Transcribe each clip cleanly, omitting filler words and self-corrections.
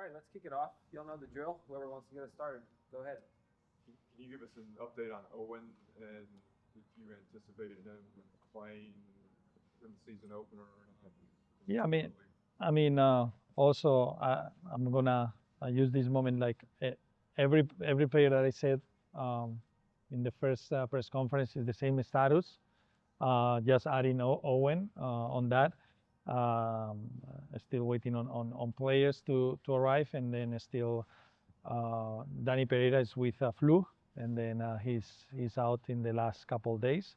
right, let's kick it off. You'll know the drill. Whoever wants to get us started, go ahead. Can you give us an update on Owen, and did you anticipate him playing in the season opener or not? Yeah, I mean, also I'm gonna use this moment like every player that I said in the first press conference is the same status. Just adding Owen on that. Still waiting on players to arrive, and then still Danny Pereira is with flu, and then he's out in the last couple of days.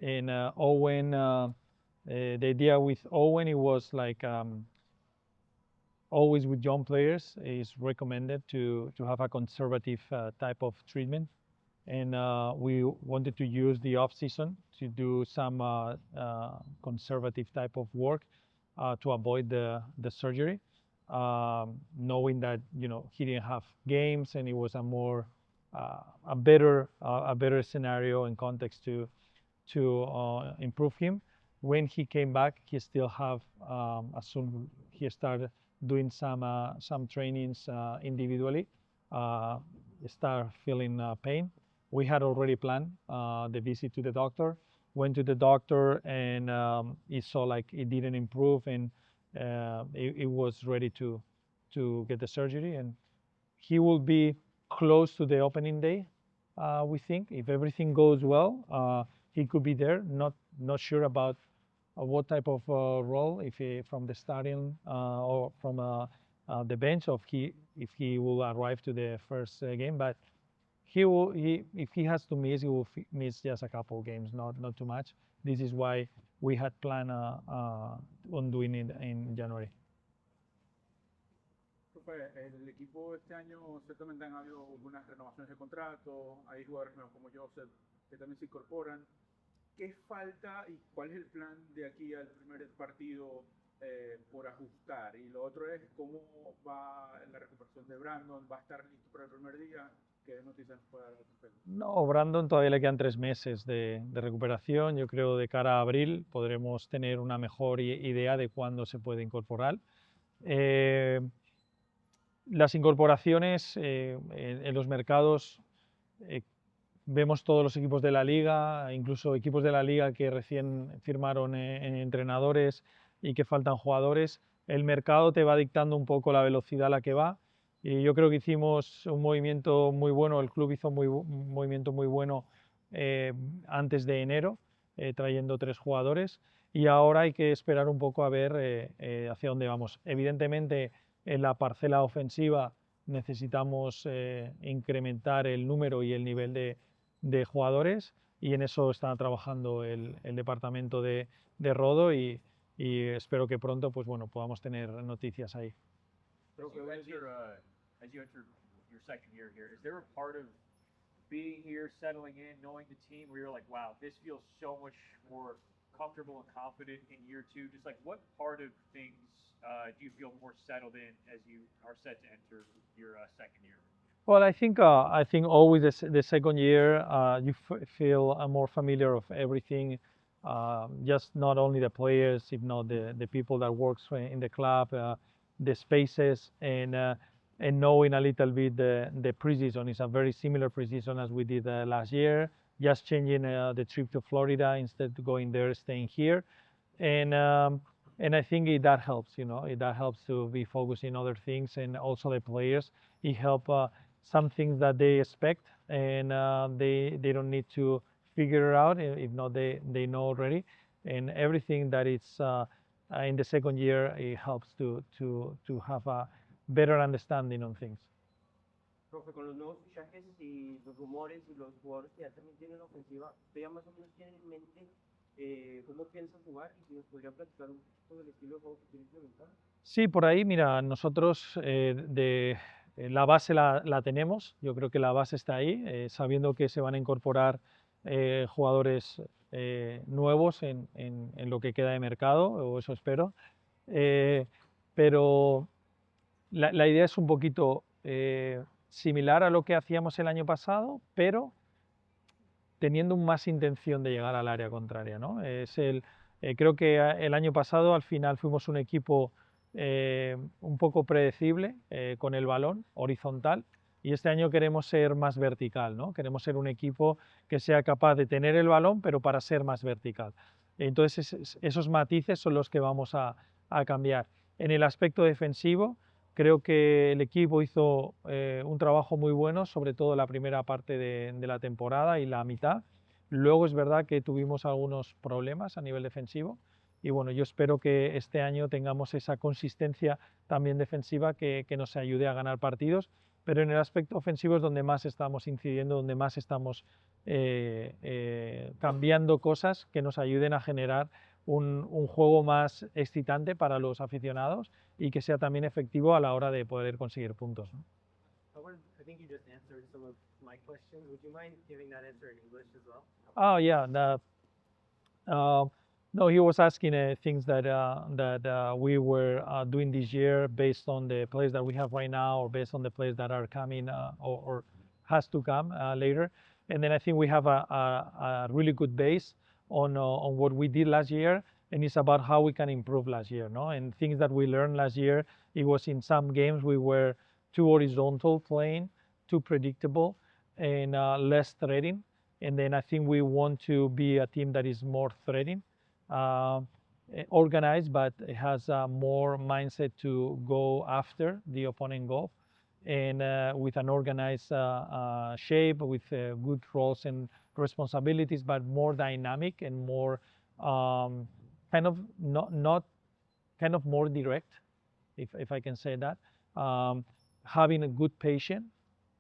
And Owen, the idea with Owen, it was like always with young players, is recommended to have a conservative type of treatment. And we wanted to use the off season to do some conservative type of work to avoid the surgery, knowing that he didn't have games and it was a better scenario and context to improve him. When he came back, he still have as soon he started doing some trainings individually, start feeling pain. We had already planned the visit to the doctor. Went to the doctor, and he saw like it didn't improve, and it was ready to get the surgery. And he will be close to the opening day. We think if everything goes well, he could be there. Not sure about what type of role, if he from the starting or from the bench, or if he will arrive to the first game, but. If he has to miss, he will miss just a couple of games, not too much. This is why we had planned on doing it in January. El equipo este año ciertamente han habido algunas renovaciones de contrato, hay jugadores nuevos como Joseph que también se incorporan. ¿Qué falta y cuál es el plan de aquí al primer partido por ajustar? Y lo otro es cómo va la recuperación de Brandon, ¿va a estar listo para el primer día? ¿Qué noticias puede dar al respecto? No, Brandon todavía le quedan 3 meses de recuperación. Yo creo de cara a abril podremos tener una mejor idea de cuándo se puede incorporar. Las incorporaciones en los mercados, vemos todos los equipos de la liga, incluso equipos de la liga que recién firmaron entrenadores y que faltan jugadores. El mercado te va dictando un poco la velocidad a la que va. Y yo creo que hicimos un movimiento muy bueno, el club hizo un movimiento muy bueno antes de enero, trayendo 3 jugadores, y ahora hay que esperar un poco a ver hacia dónde vamos. Evidentemente, en la parcela ofensiva necesitamos incrementar el número y el nivel de jugadores, y en eso está trabajando el departamento de Rodo, y espero que pronto pues, bueno, podamos tener noticias ahí. As you enter your second year here, is there a part of being here, settling in, knowing the team where you're like, wow, this feels so much more comfortable and confident in year 2? Just like what part of things do you feel more settled in as you are set to enter your second year? Well, I think always the second year you feel more familiar of everything, just not only the players, if not the people that works in the club, the spaces, and knowing a little bit the preseason. Is a very similar preseason as we did last year, just changing the trip to Florida instead of going there, staying here, and I think that helps. That helps to be focused in other things, and also the players. It helps some things that they expect, and they don't need to figure it out. If not, they know already, and everything that it's in the second year, it helps to have a better understanding on things. Profe, con los nuevos fichajes y los rumores y los jugadores que ya también tienen la ofensiva, ¿ya más o menos tienen en mente cómo piensan jugar? Y si nos podría platicar un poco del estilo de juego que quieren implementar. Sí, por ahí, mira, nosotros la base la tenemos. Yo creo que la base está ahí, sabiendo que se van a incorporar jugadores nuevos en lo que queda de mercado, o eso espero. Pero la idea es un poquito similar a lo que hacíamos el año pasado, pero teniendo más intención de llegar al área contraria, ¿no? Creo que el año pasado al final fuimos un equipo un poco predecible con el balón, horizontal, y este año queremos ser más vertical, ¿no? Queremos ser un equipo que sea capaz de tener el balón, pero para ser más vertical. Entonces, esos matices son los que vamos a cambiar. En el aspecto defensivo, creo que el equipo hizo un trabajo muy bueno, sobre todo la primera parte de la temporada y la mitad. Luego es verdad que tuvimos algunos problemas a nivel defensivo y bueno, yo espero que este año tengamos esa consistencia también defensiva que nos ayude a ganar partidos, pero en el aspecto ofensivo es donde más estamos incidiendo, donde más estamos cambiando cosas que nos ayuden a generar un juego más excitante para los aficionados y que sea también efectivo a la hora de poder conseguir puntos, ¿no? Howard, I think you just answered some of my questions. Would you mind giving that answer in English as well? Oh yeah, no, he was asking things that we were doing this year based on the players that we have right now, or based on the players that are coming or has to come later. And then I think we have a really good base on what we did last year, and it's about how we can improve last year, no? And things that we learned last year, it was in some games we were too horizontal playing, too predictable, and less threatening. And then I think we want to be a team that is more threatening, organized, but it has more mindset to go after the opponent goal, and with an organized shape, with good roles and responsibilities, but more dynamic and more kind of not kind of more direct, if I can say that. Having a good patience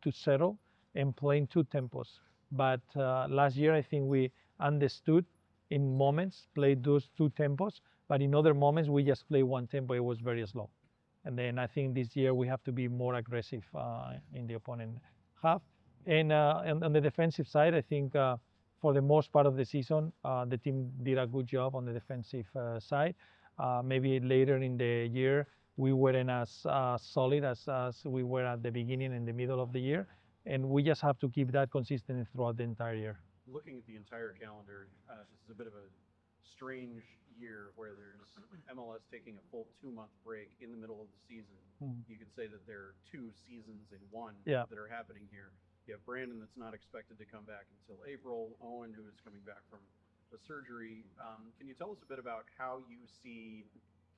to settle and playing two tempos. But last year, I think we understood in moments, played those two tempos, but in other moments, we just play one tempo. It was very slow. And then I think this year we have to be more aggressive in the opponent half. And on the defensive side, I think for the most part of the season, the team did a good job on the defensive side. Maybe later in the year, we weren't as solid as we were at the beginning and the middle of the year. And we just have to keep that consistent throughout the entire year. Looking at the entire calendar, this is a bit of a strange year where there's MLS taking a full 2-month break in the middle of the season. You could say that there are two seasons in one that are happening here. You have Brandon that's not expected to come back until April, Owen who is coming back from a surgery. Can you tell us a bit about how you see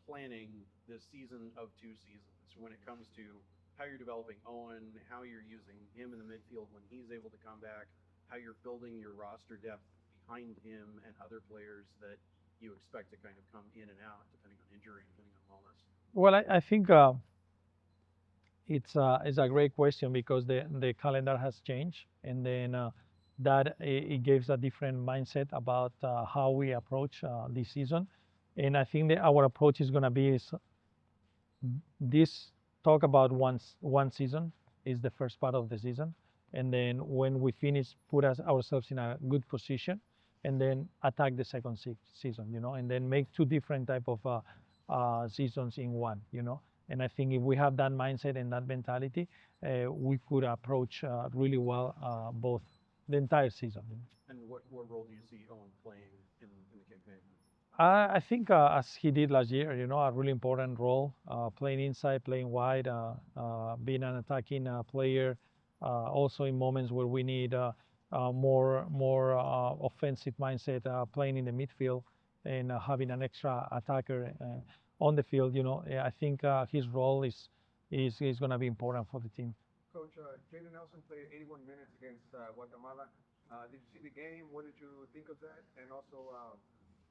planning this season of two seasons when it comes to how you're developing Owen, how you're using him in the midfield when he's able to come back, how you're building your roster depth behind him and other players that you expect to kind of come in and out depending on injury, depending on wellness? Well, I think it's a great question because the calendar has changed, and then that it gives a different mindset about how we approach this season. And I think that our approach is going to be this talk about one season is the first part of the season, and then when we finish, put ourselves in a good position, and then attack the second season, you know, and then make two different type of seasons in one, you know. And I think if we have that mindset and that mentality, we could approach really well both the entire season. And what role do you see Owen playing in the campaign? I think as he did last year, you know, a really important role, playing inside, playing wide, being an attacking player, also in moments where we need more offensive mindset, playing in the midfield and having an extra attacker on the field. You know, I think his role is going to be important for the team. Coach, Jaden Nelson played 81 minutes against Guatemala. Did you see the game? What did you think of that? And also,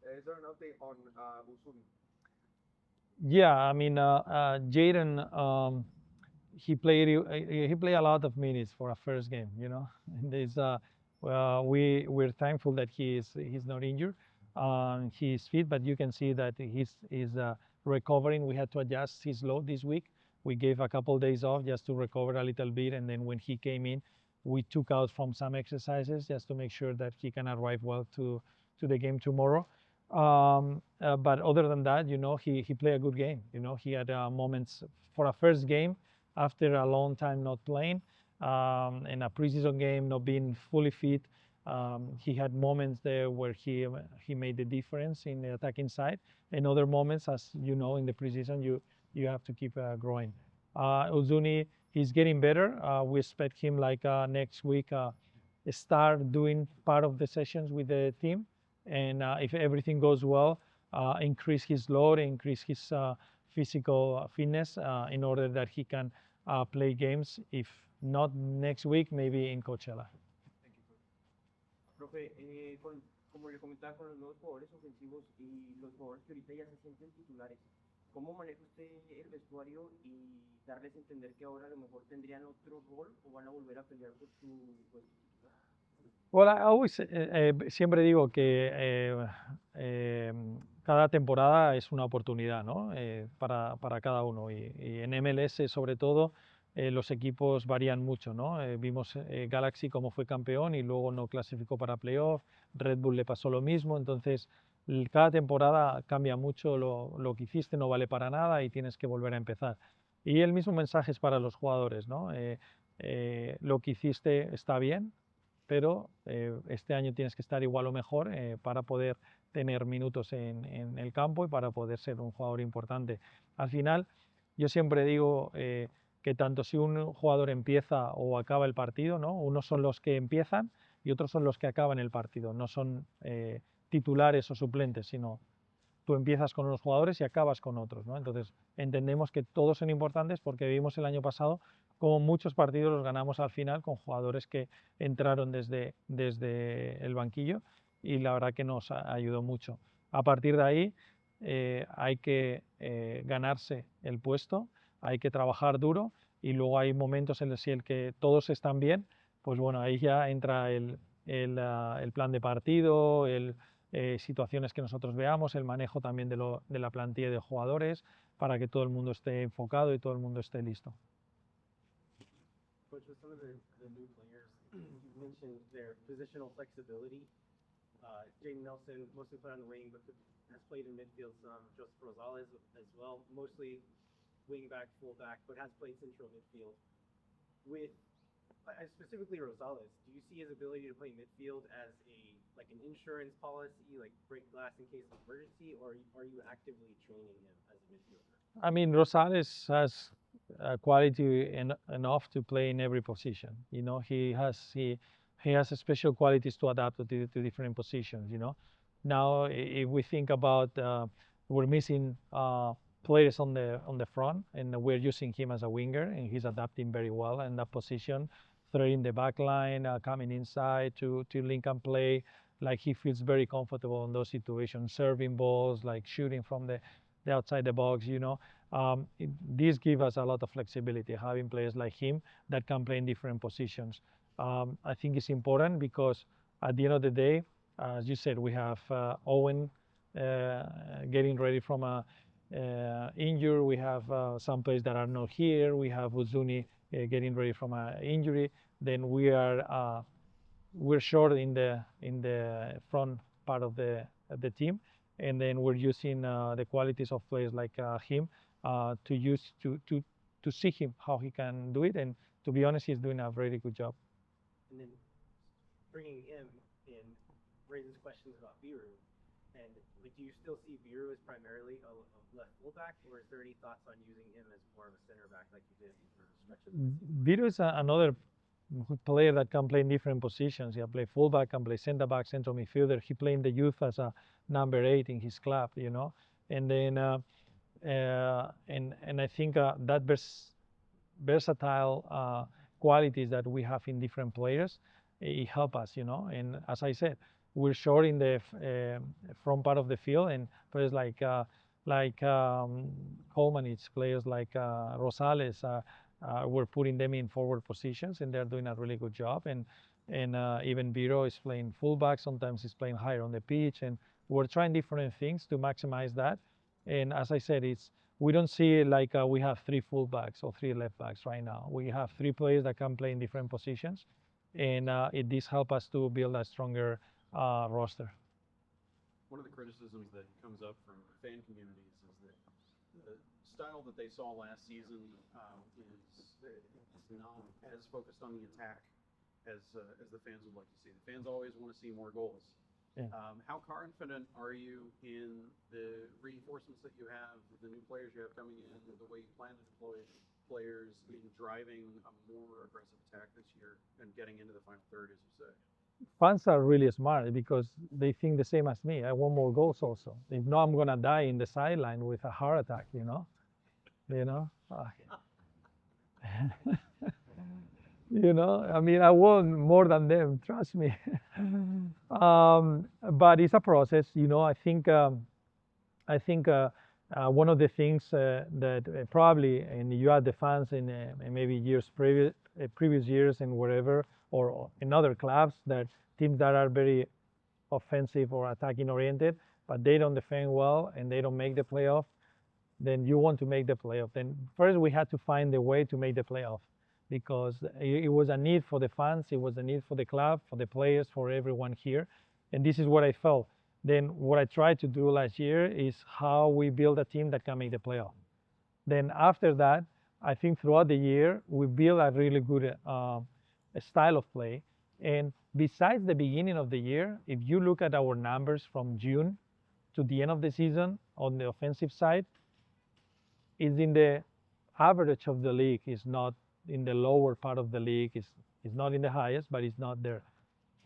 is there an update on Usuli? Yeah, I mean, Jaden, he played a lot of minutes for a first game. You know, and we're thankful that he's not injured. He's fit, but you can see that he's recovering. We had to adjust his load this week. We gave a couple of days off just to recover a little bit, and then when he came in, we took out from some exercises just to make sure that he can arrive well to the game tomorrow. But other than that, you know, he played a good game. You know, he had moments for a first game after a long time not playing, in a preseason game, not being fully fit. He had moments there where he made the difference in the attacking side, and other moments, as you know, in the preseason, you have to keep growing. Uzuni, he's getting better. We expect him like next week start doing part of the sessions with the team, and if everything goes well, increase his load, increase his physical fitness in order that he can play games. If not next week, maybe in Coachella. Profe, como le comentaba con los nuevos jugadores ofensivos y los jugadores que ahorita ya se sienten titulares, ¿cómo maneja usted el vestuario y darles a entender que ahora a lo mejor tendrían otro rol o van a volver a pelear por su puesto titular? Well, I always, siempre digo que cada temporada es una oportunidad, ¿no? Para cada uno. Y en MLS, sobre todo, los equipos varían mucho, ¿no? Vimos Galaxy como fue campeón y luego no clasificó para playoff. Red Bull le pasó lo mismo. Entonces, cada temporada cambia mucho. Lo que hiciste no vale para nada y tienes que volver a empezar. Y el mismo mensaje es para los jugadores, ¿no? Lo que hiciste está bien, pero este año tienes que estar igual o mejor para poder tener minutos en el campo y para poder ser un jugador importante. Al final, yo siempre digo que tanto si un jugador empieza o acaba el partido, ¿no? Unos son los que empiezan y otros son los que acaban el partido. No son titulares o suplentes, sino tú empiezas con unos jugadores y acabas con otros, ¿no? Entonces, entendemos que todos son importantes porque vimos el año pasado como muchos partidos los ganamos al final con jugadores que entraron desde el banquillo y la verdad que nos ayudó mucho. A partir de ahí hay que ganarse el puesto, hay que trabajar duro y luego hay momentos en los que todos están bien, pues bueno, ahí ya entra el plan de partido, situaciones que nosotros veamos, el manejo también de la plantilla de jugadores para que todo el mundo esté enfocado y todo el mundo esté listo. Coach, with some of the new players, you mentioned their positional flexibility. Jaden Nelson mostly played on the wing, but has played in midfield some. Joseph Rosales as well, mostly wing back, full back, but has played central midfield. With specifically Rosales, do you see his ability to play midfield as an insurance policy, like break glass in case of emergency, or are you actively training him as a midfielder? I mean, Rosales has quality enough to play in every position. You know, he has special qualities to adapt to different positions. You know, now if we think about we're missing players on the front, and we're using him as a winger, and he's adapting very well in that position, threading the back line, coming inside to link and play. Like he feels very comfortable in those situations, serving balls, like shooting from the outside the box, you know. This gives us a lot of flexibility, having players like him that can play in different positions. I think it's important because at the end of the day, as you said, we have Owen getting ready from a injury. We have some players that are not here. We have Uzuni getting ready from an injury. Then we're short in the front part of the team, and then we're using the qualities of players like him to see him how he can do it, and to be honest, he's doing a very good job. And then bringing him in raises questions about Biru, and do you still see Biru as primarily a left fullback, or is there any thoughts on using him as more of a center back like you did for stretches? Biru is another player that can play in different positions. He can play fullback, can play center back, central midfielder. He played in the youth as a number 8 in his club, you know. And then and I think that versatile qualities that we have in different players, it help us, you know. And as I said, we're short in the front part of the field, and players like Coleman, players like Rosales. We're putting them in forward positions, and they're doing a really good job. And even Biro is playing fullback. Sometimes he's playing higher on the pitch, and we're trying different things to maximize that. And as I said, we don't see it like we have 3 fullbacks or 3 left backs right now. We have 3 players that can play in different positions, and this helps us to build a stronger roster. One of the criticisms that comes up from fan communities is that the style that they saw last season is not as focused on the attack as the fans would like to see. The fans always want to see more goals. Yeah. How confident are you in the reinforcements that you have, the new players you have coming in, the way you plan to deploy players in driving a more aggressive attack this year and getting into the final third, as you say? Fans are really smart because they think the same as me. I want more goals also. If not, I'm gonna die in the sideline with a heart attack. You know. I mean, I want more than them. Trust me. But it's a process. I think one of the things that probably, and you had the fans in maybe previous years and wherever, or in other clubs, that teams that are very offensive or attacking oriented, but they don't defend well and they don't make the playoff, then you want to make the playoff. Then first we had to find a way to make the playoff because it was a need for the fans, it was a need for the club, for the players, for everyone here. And this is what I felt. Then what I tried to do last year is how we build a team that can make the playoff. Then after that, I think throughout the year, we build a really good style of play. And besides the beginning of the year, if you look at our numbers from June to the end of the season on the offensive side, is in the average of the league, is not in the lower part of the league, is not in the highest, but it's not there.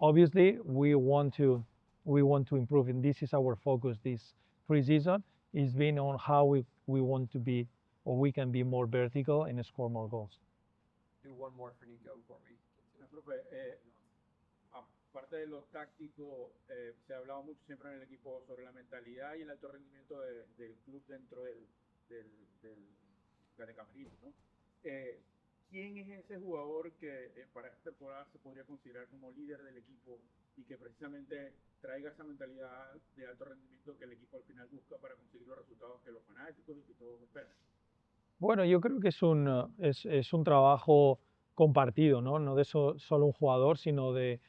Obviously, we want to improve, and this is our focus this preseason, is being on how we want to be, or we can be more vertical and score more goals. Do one more for Nico before we Profe, aparte de lo táctico, se ha hablado mucho siempre en el equipo sobre la mentalidad y el alto rendimiento del club dentro del camerino, ¿no? ¿Quién es ese jugador que para esta temporada se podría considerar como líder del equipo y que precisamente traiga esa mentalidad de alto rendimiento que el equipo al final busca para conseguir los resultados que los fanáticos y que todos esperan? Bueno, yo creo que es un trabajo compartido, ¿no? No de solo un jugador, sino de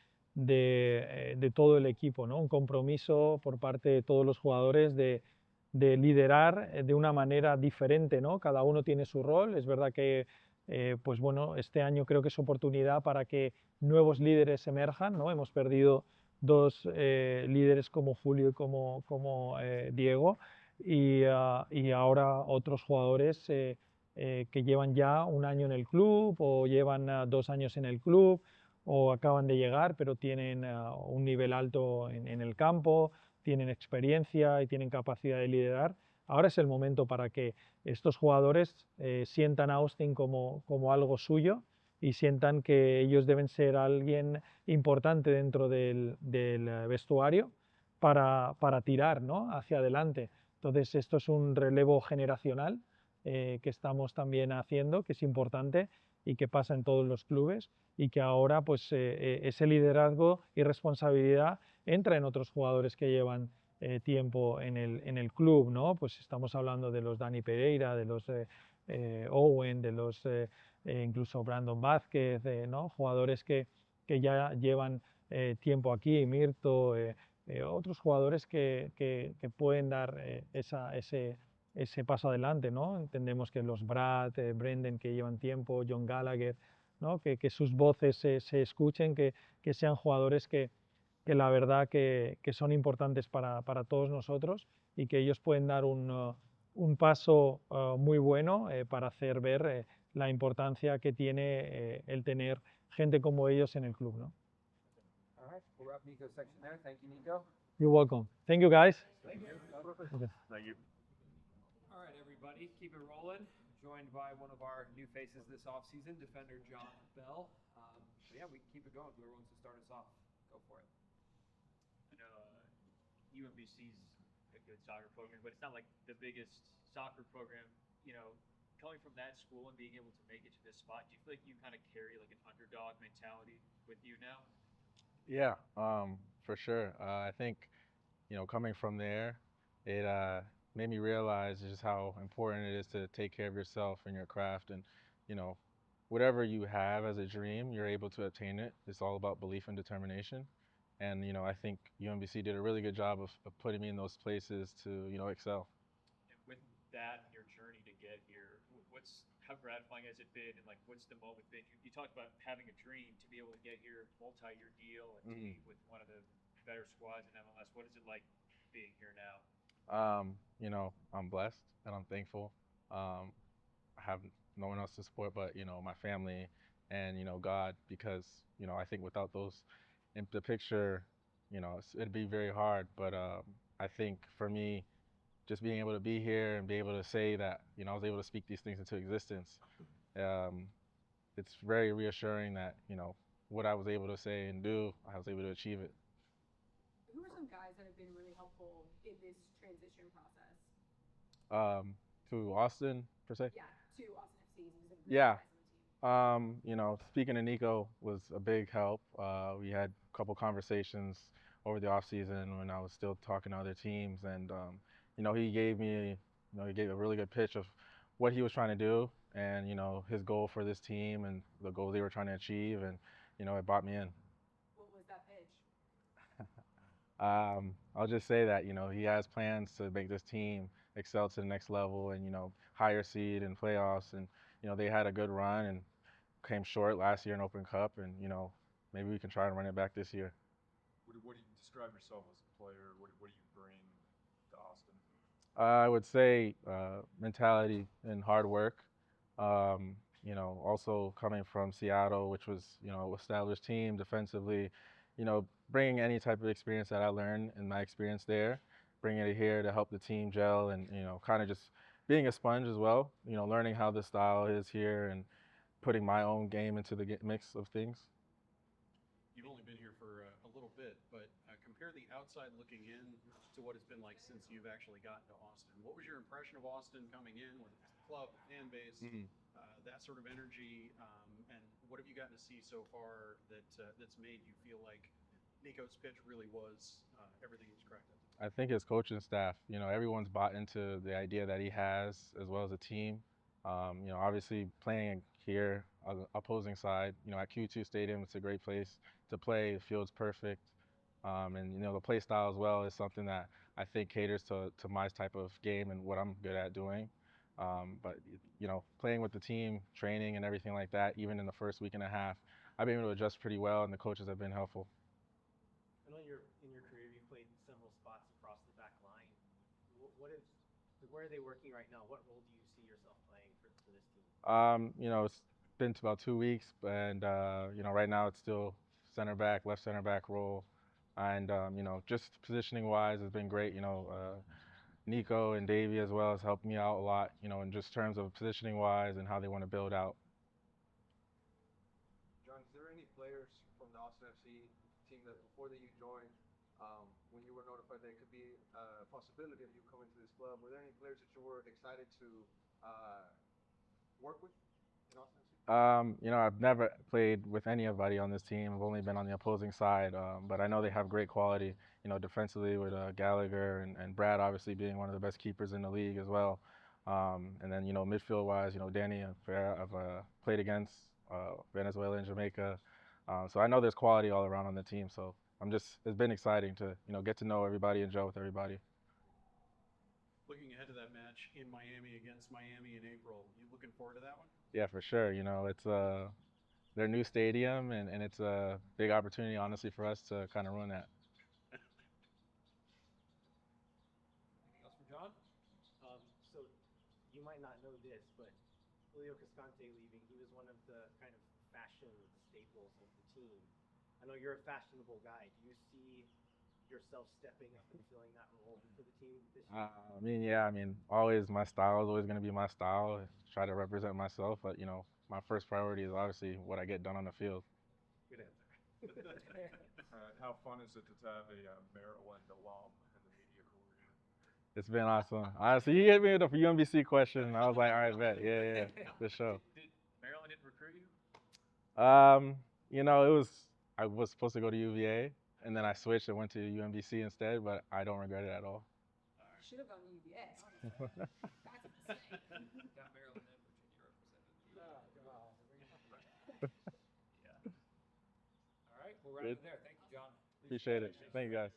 todo el equipo, ¿no? Un compromiso por parte de todos los jugadores de liderar de una manera diferente, ¿no? Cada uno tiene su rol. Es verdad que, pues bueno, este año creo que es oportunidad para que nuevos líderes emerjan, ¿no? Hemos perdido dos líderes como Julio y como Diego, y ahora otros jugadores que llevan ya un año en el club o llevan 2 años en el club o acaban de llegar pero tienen un nivel alto en el campo, tienen experiencia y tienen capacidad de liderar. Ahora es el momento para que estos jugadores sientan a Austin como algo suyo y sientan que ellos deben ser alguien importante dentro del vestuario para tirar, ¿no? Hacia adelante. Entonces esto es un relevo generacional que estamos también haciendo, que es importante y que pasa en todos los clubes, y que ahora pues ese liderazgo y responsabilidad entra en otros jugadores que llevan tiempo en el club, ¿no? Pues estamos hablando de los Dani Pereira, de los Owen, de los incluso Brandon Vázquez, ¿no? Jugadores que ya llevan tiempo aquí, Mirto, otros jugadores que pueden dar ese paso adelante, ¿no? Entendemos que los Brad, Brendan, que llevan tiempo, John Gallagher, ¿no? Que sus voces se escuchen, que sean jugadores que la verdad que son importantes para todos nosotros y que ellos pueden dar un paso muy bueno para hacer ver la importancia que tiene el tener gente como ellos en el club, ¿no? All right, we'll wrap Nico's section there. Thank you, Nico. You're welcome. Thank you, guys. Thank you. Okay. Thank you. All right, everybody, keep it rolling. Joined by one of our new faces this offseason, defender John Bell. So yeah, we can keep it going. Whoever wants to start us off, go for it. I know UMBC's a good soccer program, but it's not like the biggest soccer program. Coming from that school and being able to make it to this spot, do you feel like you kind of carry like an underdog mentality with you now? Yeah, for sure. I think, coming from there, it made me realize just how important it is to take care of yourself and your craft. And, whatever you have as a dream, you're able to obtain it. It's all about belief and determination. And, I think UMBC did a really good job of putting me in those places to, excel. And with that, your journey to get here, how gratifying has it been, and like what's the moment been? You talked about having a dream to be able to get here, multi-year deal, and to be with one of the better squads in MLS. What is it like being here now? You know, I'm blessed and I'm thankful. I have no one else to support but, you know, my family and, you know, God, because, you know, I think without those in the picture, you know, it'd be very hard. But I think for me, just being able to be here and be able to say that, you know, I was able to speak these things into existence, um, it's very reassuring that, you know, what I was able to say and do, I was able to achieve it. Who are some guys that have been really helpful in this transition process? To Austin, per se? Yeah, to Austin FC specifically. Yeah. Guys on the team. You know, speaking to Nico was a big help. We had a couple conversations over the off season when I was still talking to other teams, and you know, he gave a really good pitch of what he was trying to do, and you know, his goal for this team and the goals they were trying to achieve, and you know, it brought me in. What was that pitch? I'll just say that, you know, he has plans to make this team excel to the next level and, you know, higher seed in playoffs. And, you know, they had a good run and came short last year in Open Cup. And, you know, maybe we can try and run it back this year. What do you describe yourself as a player? What do you bring to Austin? I would say mentality and hard work. You know, also coming from Seattle, which was, you know, established team defensively, you know, bringing any type of experience that I learned in my experience there, bringing it here to help the team gel and, you know, kind of just being a sponge as well, you know, learning how the style is here and putting my own game into the mix of things. You've only been here for a little bit, but compare the outside looking in to what it's been like since you've actually gotten to Austin. What was your impression of Austin coming in, whether it's the club, the fan base, that sort of energy, and what have you gotten to see so far that's made you feel like Nico's pitch really was everything he's cracked up? I think his coaching staff, you know, everyone's bought into the idea that he has, as well as the team. You know, obviously playing here on the opposing side, you know, at Q2 Stadium, it's a great place to play. The field's perfect. And, you know, the play style as well is something that I think caters to my type of game and what I'm good at doing. But, you know, playing with the team, training and everything like that, even in the first week and a half, I've been able to adjust pretty well and the coaches have been helpful. I know in your career you played several spots across the back line. Where are they working right now? What role do you see yourself playing for this team? You know, it's been about 2 weeks, and you know, right now it's still center back, left center back role, and you know, just positioning wise has been great. You know, Nico and Davey as well has helped me out a lot. You know, in just terms of positioning wise and how they want to build out. John, is there any players from the Austin FC team that before that you joined, when you were notified there could be a possibility of you coming to this club, were there any players that you were excited to work with in Austin FC? You know, I've never played with anybody on this team. I've only been on the opposing side, but I know they have great quality. You know, defensively with Gallagher and Brad obviously being one of the best keepers in the league as well. And then, you know, midfield-wise, you know, Danny I've played against Venezuela and Jamaica. So I know there's quality all around on the team. So it's been exciting to, you know, get to know everybody and gel with everybody. Looking ahead to that match in Miami against Miami in April, you looking forward to that one? Yeah, for sure. You know, it's their new stadium, and it's a big opportunity, honestly, for us to kind of run that. Anything else for John? So you might not know this, but Julio Cascante leaving, he was one of the kind of fashion staples of the team. I know you're a fashionable guy. Do you see yourself stepping up and filling that role for the team this year? I mean, always my style is always going to be my style. Try to represent myself, but you know, my first priority is obviously what I get done on the field. Good answer. How fun is it to have a Maryland alum in the media career? It's been awesome. Honestly, you hit me with a UMBC question, and I was like, all right, bet, yeah, for sure. Did Maryland didn't recruit you? You know, I was supposed to go to UVA, and then I switched and went to UMBC instead, but I don't regret it at all. Should have gone to UVA, honestly. That's a mistake. Got Maryland and Virginia represented. Oh, God. Yeah. All right, we'll wrap it there. Thank you, John. Appreciate it. Thank you, guys.